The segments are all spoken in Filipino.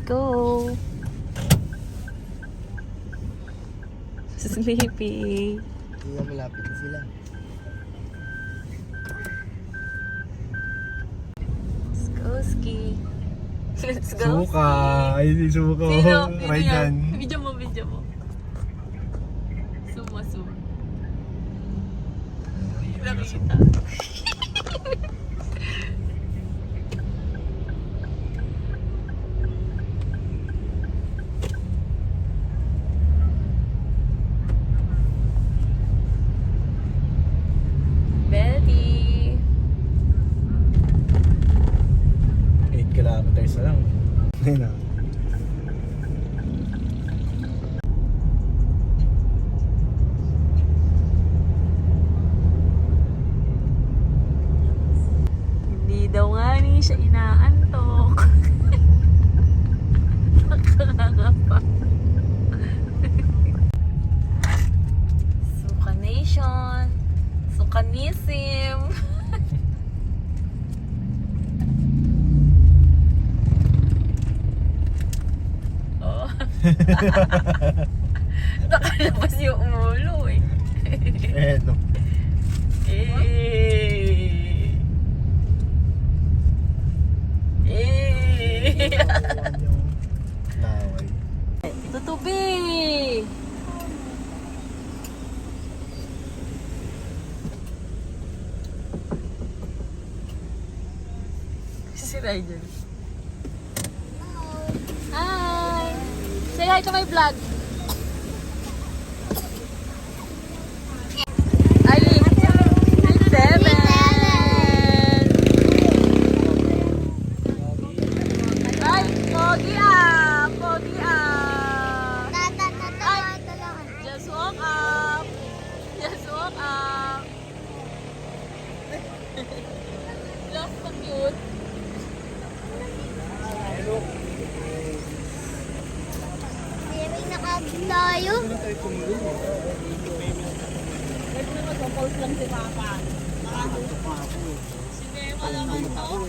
go. Sleepy. Hindi na malapit na sila. Let's go ski. Let's go Suka! ski. Ay, suka. Sino? Raidan. Video mo, video mo. Suma. Nakita. Betty. 8 kilometers na lang. Ayun na. Hindi daw nga ni siya inaantok. Nakakangapa. Suka Nation. Sukanism. Oh. Nakalabas yung ulo eh. Eh, no. Laway. Tutubi! Si Ryder. Hi! Say hi to my vlog. Ali! 7! Ay! Pogi ah! Pogi ah! Just walk up! Just walk up! Lost so cute! Tayo. Mag-compose lang si Papa. Si Mema naman to.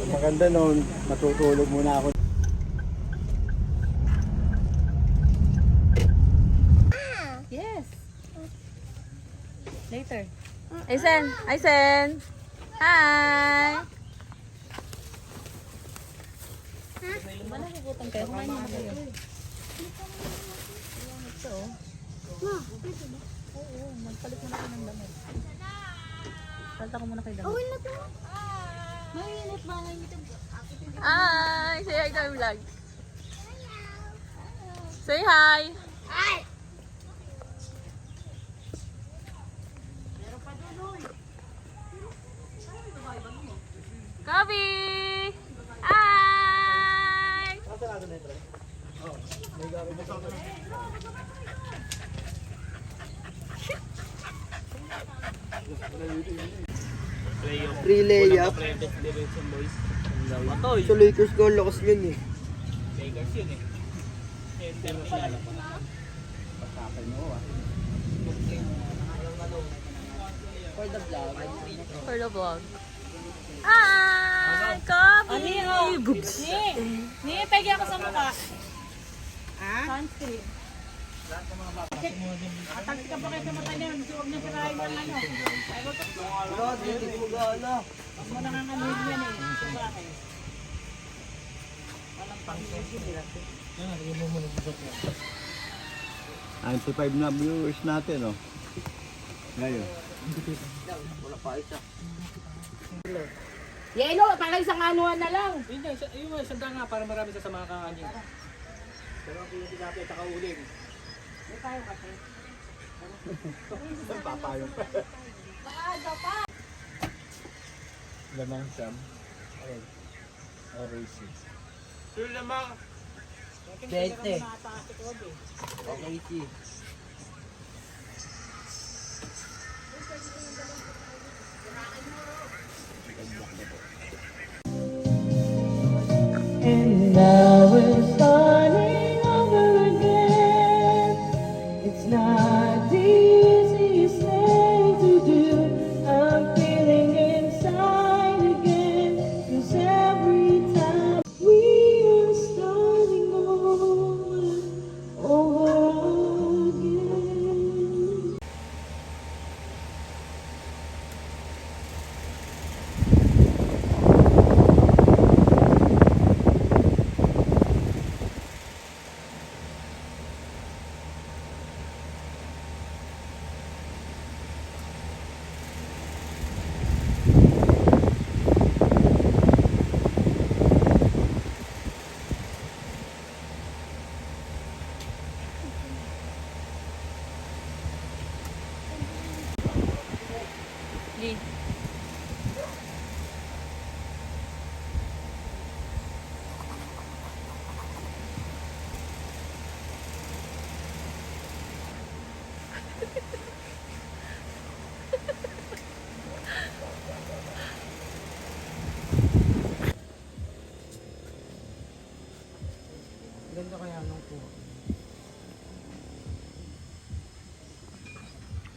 Maganda noon, matutulog muna ako. Yes. Later. Aisen! Aisen! Hi! Wala nagugutom kayo. Kumain na kayo. Ito. Oo, magpalit muna ko ng damit. Palta ko muna kayo damit. Okay na to. Mainit ba ngayon ito? Hi! Say hi to my vlog. Say hi! Ay! Kobe! Hi! Free layup. So Lakers ko, lakas yun eh. For the vlog. Hi! Kobe! Boobs! Ni, pegi ako sa mukha. Sunscreen. Atag ka pa kayo sa mata niya, huwag niya sirahin yung ano. Huwag mo nangangaluhin yan eh. Sa bakit? Walang pang-isip. 95 na viewers natin, oh. Ngayon. Yelo, para isang anuhan na lang. Hindi, yung isang nga para marami sa mga kakanin. Pero ang pinag-inapi at kakauling. May tayo kasi. Papayong. Lamang siyam. Ayun. Oasis. Yung lamang. Dete. Okay, si. And now we're starting over again. It's not the easiest thing to do. I'm feeling inside again. 'Cause every time we are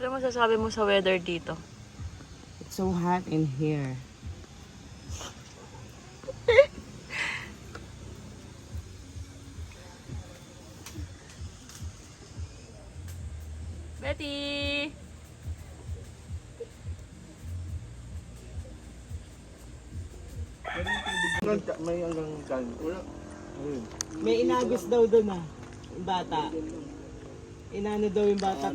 Ano masasabi mo sa weather dito? It's so hot in here. Betty! May hanggang dyan. Wala. May inagos daw doon ah. Yung bata. Inano daw yung bata.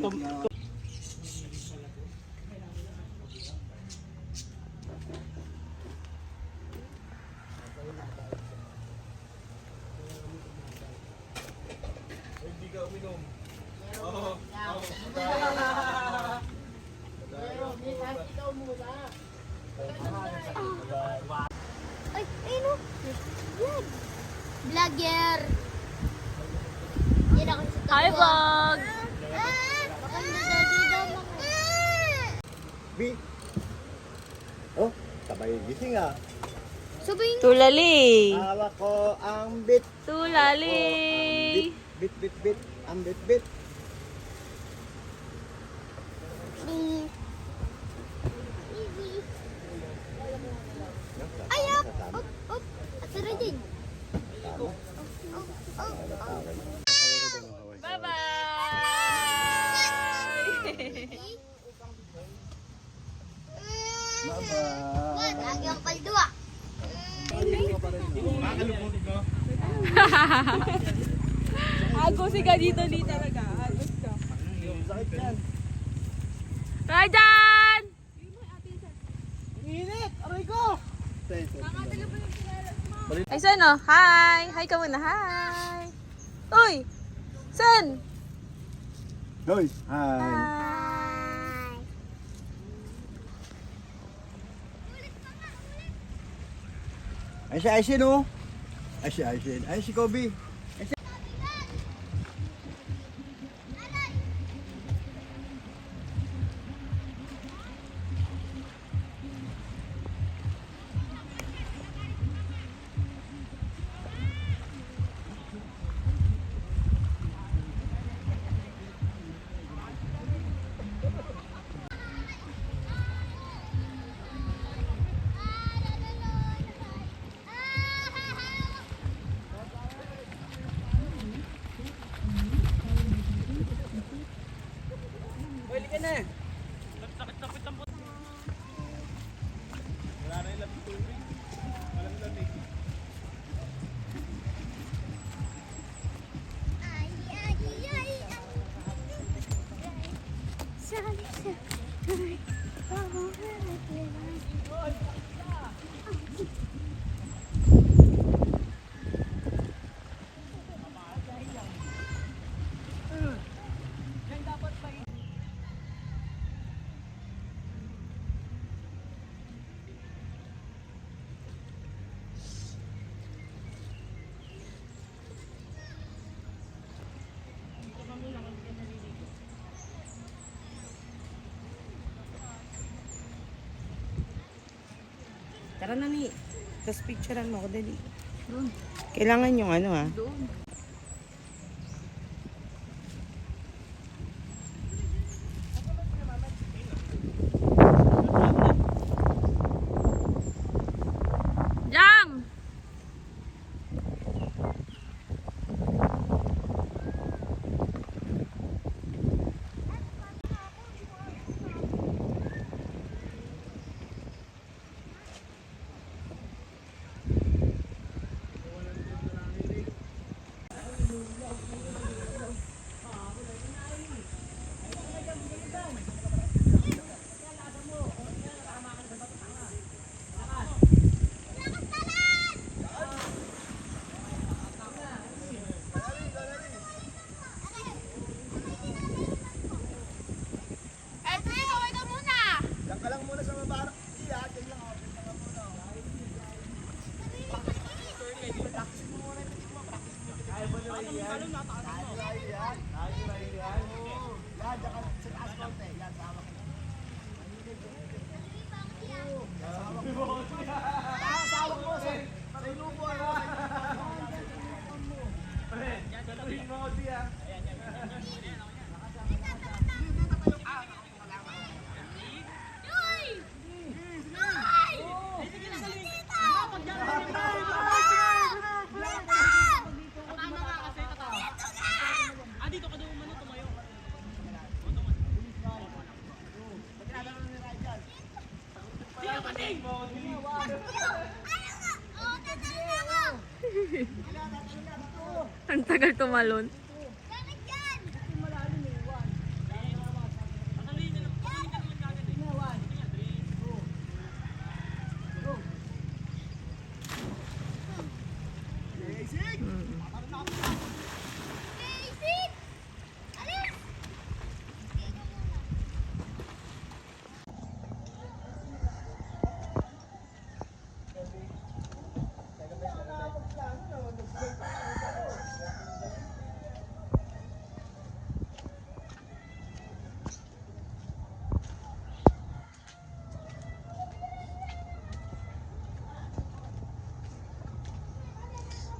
Ay, ayun o. Vlog. Vlogger. Yan ako sa Hi, vlog! Baka nadadida mo. Bi. Oh, sabay gising ah. Sabihin Tulali! Hawak ko ang bit. Tulali! Bit. Ang bit. ni... Ayak! Op! Atara din. Bye-bye. Lagi ang kaldua. Agos ka dito, di talaga. Agos ka. Rajan! Init! Aray ko! Ay, Sen, oh. Hi! Hi ka muna, hi! Uy! Sen! Hoy, hi. Bye. Ay si no? Ay si Kobe. Tara na ni. Tapos picturean mo ako dali. Kailangan yung ano ah. Jang! Ang tagal tumalon.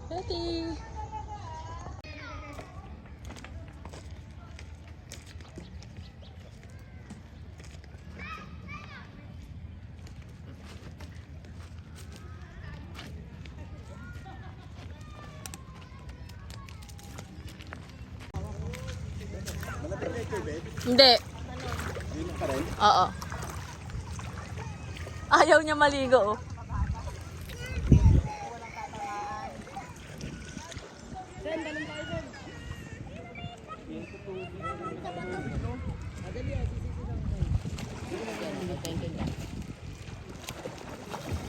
Betty! Hindi. Oo. Ayaw niya maligo, oh.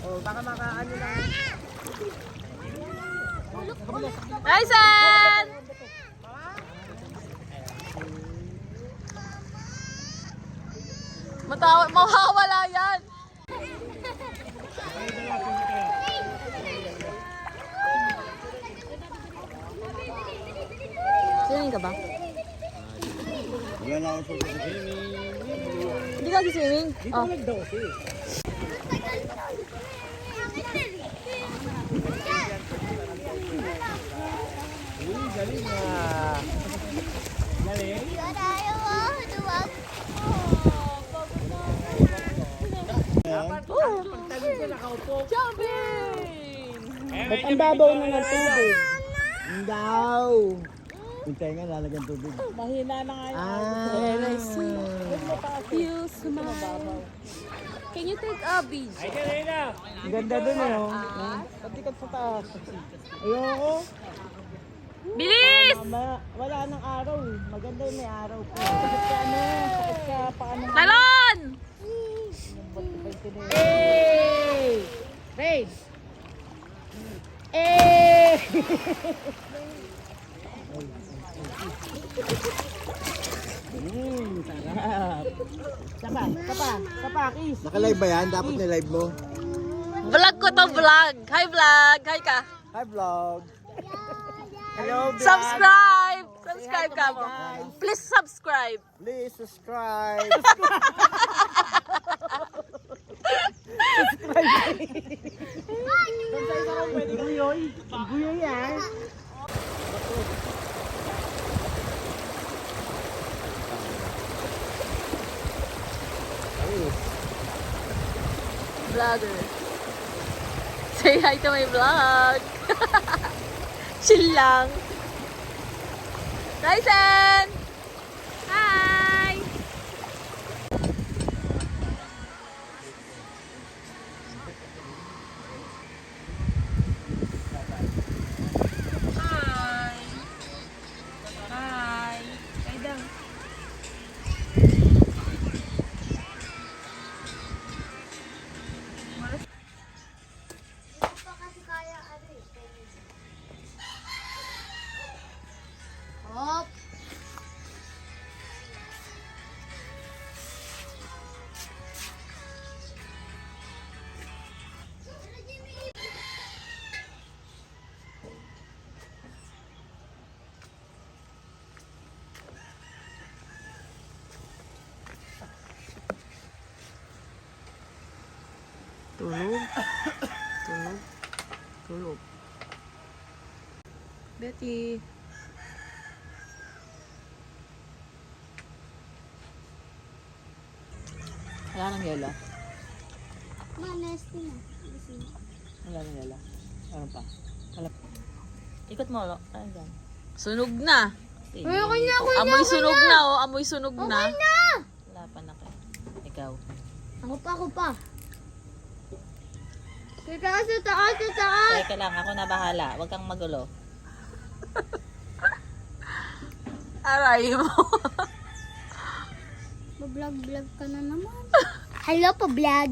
Oh, baka makaano lang. Ryzen! Mawawala yan. Swimming ka ba? Wala na akong sa Hindi ka swimming? Oh. Galing na. Galing? Ba't ang babaw na ng tubig? Daw. Hintay nga, lalagyan tubig. Mahina na nga yung You smile. Can you take a beach? Ay, kanina! Ang ganda dun eh. Oh. Patikat sa taas. Ayoko. Bilis! Wala nang araw eh. Maganda yung may araw po. Sakit ka ano? Sakit ka paano? Talon! Eh! Rain! Eh! Sarap. Sapa, kiss. Naka-live ba yan? Dapat na-live mo. Vlog ko to, vlog. Hi, vlog. Hi ka. Hi, vlog. Hello, Subscribe! Subscribe ka mo. Please subscribe. Please subscribe. Guyoy. Guyoy yan. Vlogger. Say hi to my vlog. Chill lang. Ryzen! Hi! Hi! Hi! Kaidang. Hop. Tulog. Tulog. Tulog. Betty. Wala nang yelo. Nasty na. Wala na yala. Ano pa? Ikot mo, lo. Ay, dyan. Sunog na. Okay na, Amoy sunog na, oh. Amoy sunog na. Wala pa na kayo. Ikaw. Ako pa. Sa taas. Teka lang, ako na bahala. Huwag kang magulo. Aray mo. Ba-vlog-vlog ka na naman. Hello po, vlog.